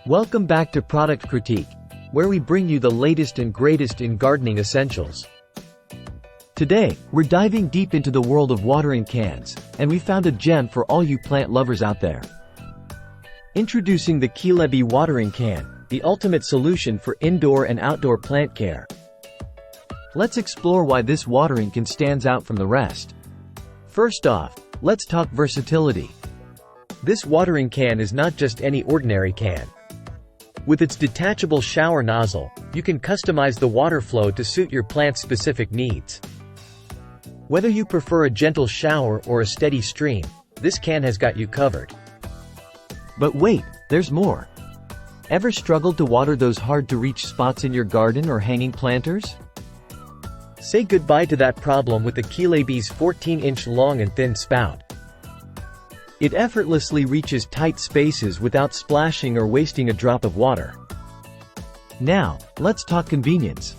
Welcome back to Product Critique, where we bring you the latest and greatest in gardening essentials. Today, we're diving deep into the world of watering cans, and we found a gem for all you plant lovers out there. Introducing the Qilebi watering can, the ultimate solution for indoor and outdoor plant care. Let's explore why this watering can stands out from the rest. First off, let's talk versatility. This watering can is not just any ordinary can. With its detachable shower nozzle, you can customize the water flow to suit your plant's specific needs. Whether you prefer a gentle shower or a steady stream, this can has got you covered. But wait, there's more. Ever struggled to water those hard-to-reach spots in your garden or hanging planters? Say goodbye to that problem with the Qilebi's 14-inch long and thin spout. It effortlessly reaches tight spaces without splashing or wasting a drop of water. Now, let's talk convenience.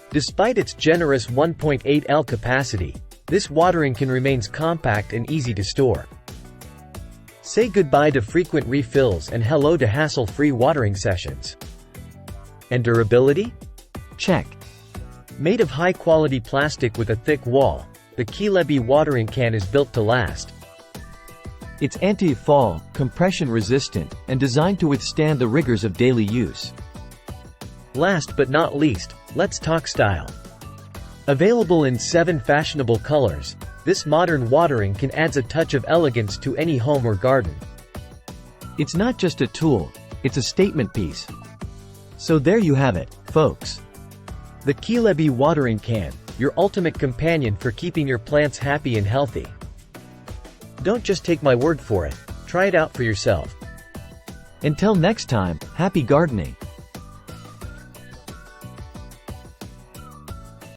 Despite its generous 1.8 L capacity, this watering can remains compact and easy to store. Say goodbye to frequent refills and hello to hassle-free watering sessions. And durability? Check. Made of high-quality plastic with a thick wall, the Qilebi watering can is built to last. It's anti-fall, compression-resistant, and designed to withstand the rigors of daily use. Last but not least, let's talk style. Available in 7 fashionable colors, this modern watering can adds a touch of elegance to any home or garden. It's not just a tool, it's a statement piece. So there you have it, folks. The Qilebi watering can, your ultimate companion for keeping your plants happy and healthy. Don't just take my word for it, try it out for yourself. Until next time, happy gardening!